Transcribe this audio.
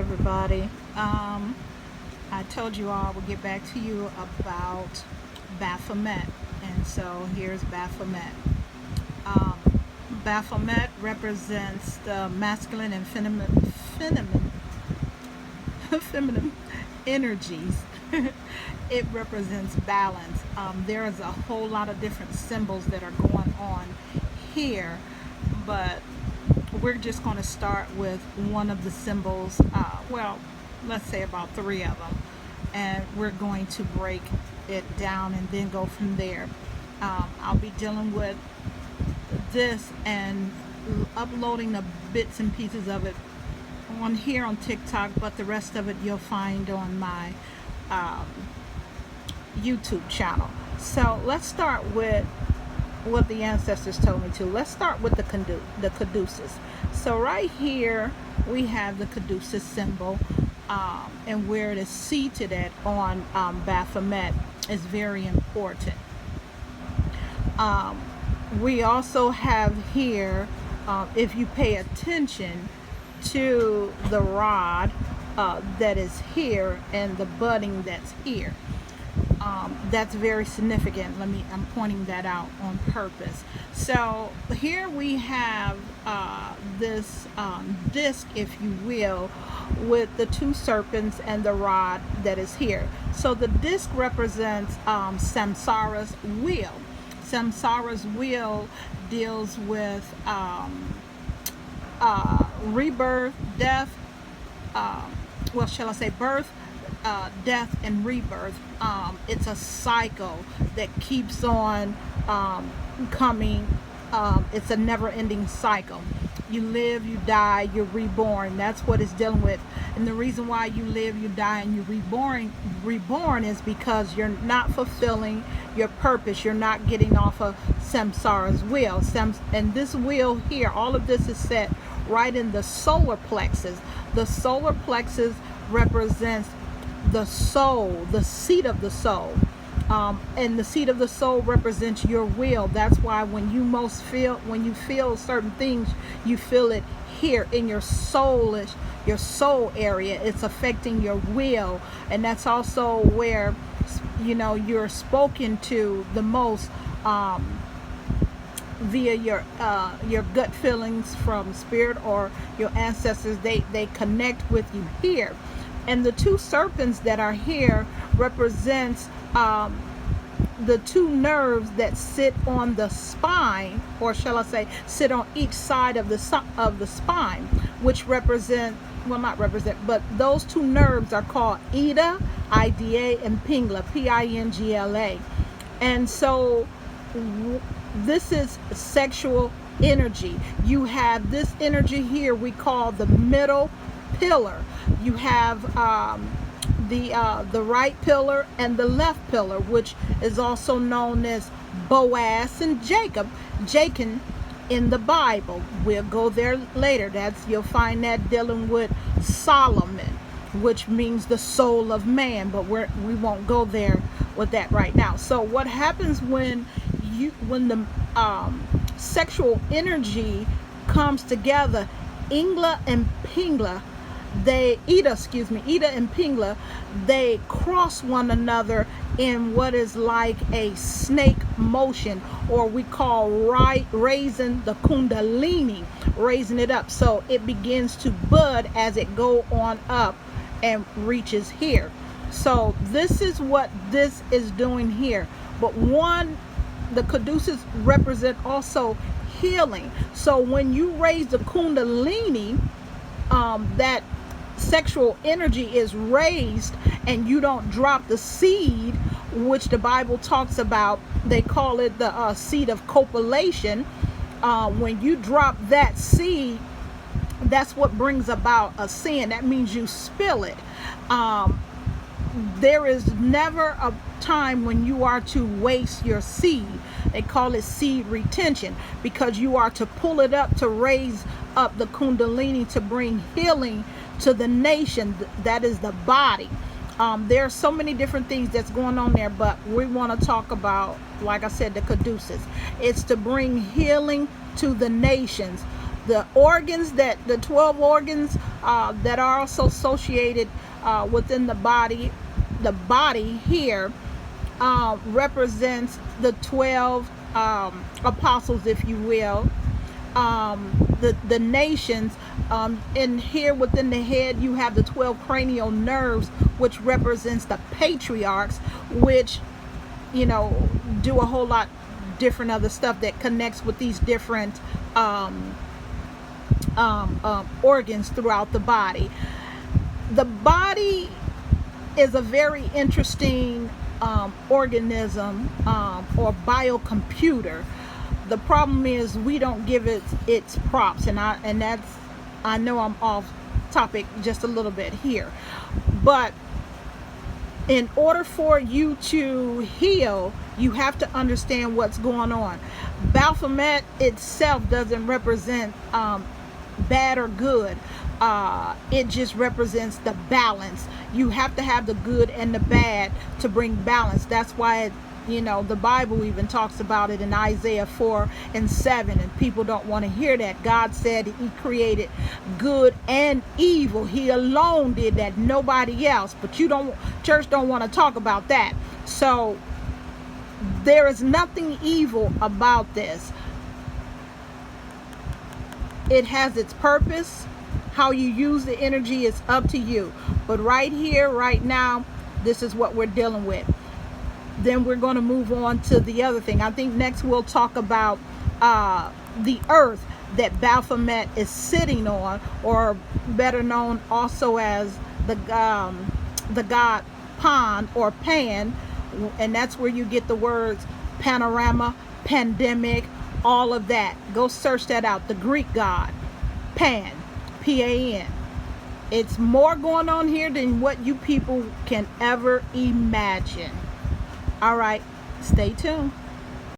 everybody. I told you all I would get back to you about Baphomet, and so here's Baphomet. Um, Baphomet represents the masculine and feminine energies. It represents balance. There is a whole lot of different symbols that are going on here, but we're just going to start with one of the symbols. Well, let's say about three of them, and we're going to break it down and then go from there. I'll be dealing with this and uploading the bits and pieces of it on here on TikTok, but the rest of it you'll find on my YouTube channel. So let's start with what the ancestors told me to. Let's start with the caduceus. So right here we have the caduceus symbol, and where it is seated at on Baphomet is very important. We also have here, if you pay attention to the rod that is here and the budding that's here, that's very significant. I'm pointing that out on purpose. So here we have this disc, if you will, with the two serpents and the rod that is here. So the disc represents Samsara's wheel. Samsara's wheel deals with rebirth, death, well, shall I say birth, death, and rebirth. It's a cycle that keeps on coming. It's a never-ending cycle. You live, you die, you're reborn. That's what it's dealing with. And the reason why you live, you die, and you're reborn is because you're not fulfilling your purpose. You're not getting off of Samsara's wheel. And this wheel here, all of this is set right in the solar plexus. The solar plexus represents the soul, the seat of the soul. And the seat of the soul represents your will. That's why when you feel certain things, you feel it here in your soul area. It's affecting your will, and that's also where you're spoken to the most via your gut feelings from spirit or your ancestors. They connect with you here. And the two serpents that are here represents the two nerves that sit on the spine, or shall I say, sit on each side of the spine, which represent, well, not represent, but those two nerves are called Ida, Ida, and Pingla, Pingla. And so this is sexual energy. You have this energy here we call the middle pillar. You have the right pillar and the left pillar, which is also known as Boaz and Jacob in the Bible. We'll go there later. You'll find that dealing with Solomon, which means the soul of man, but we won't go there with that right now. So what happens when the sexual energy comes together, Ida and Pingla, they cross one another in what is like a snake motion, or we call raising the kundalini, raising it up. So it begins to bud as it go on up and reaches here. So this is what this is doing here. But the caduceus represent also healing. So when you raise the kundalini, that sexual energy is raised, and you don't drop the seed, which the Bible talks about. They call it the seed of copulation. When you drop that seed, that's what brings about a sin. That means you spill it. There is never a time when you are to waste your seed. They call it seed retention, because you are to pull it up to raise up the kundalini to bring healing to the nation, that is the body. There are so many different things that's going on there, but we want to talk about, like I said, the caduceus. It's to bring healing to the nations. The organs the 12 organs that are also associated within the body here represents the 12 apostles, if you will. The nations, and here within the head you have the 12 cranial nerves, which represents the patriarchs, which do a whole lot different other stuff that connects with these different organs throughout the body. The body is a very interesting organism or biocomputer. The problem is we don't give it its props, and I know I'm off topic just a little bit here, but in order for you to heal, you have to understand what's going on. Baphomet itself doesn't represent bad or good. It just represents the balance. You have to have the good and the bad to bring balance. That's why the Bible even talks about it in Isaiah 4:7, and people don't want to hear that. God said he created good and evil. He alone did that, nobody else. But church don't want to talk about that. So there is nothing evil about this. It has its purpose. How you use the energy is up to you. But right here, right now, this is what we're dealing with. Then we're going to move on to the other thing. I think next we'll talk about the earth that Baphomet is sitting on, or better known also as the god Pan or Pan, and that's where you get the words panorama, pandemic, all of that. Go search that out. The Greek god Pan, Pan. It's more going on here than what you people can ever imagine. All right, stay tuned.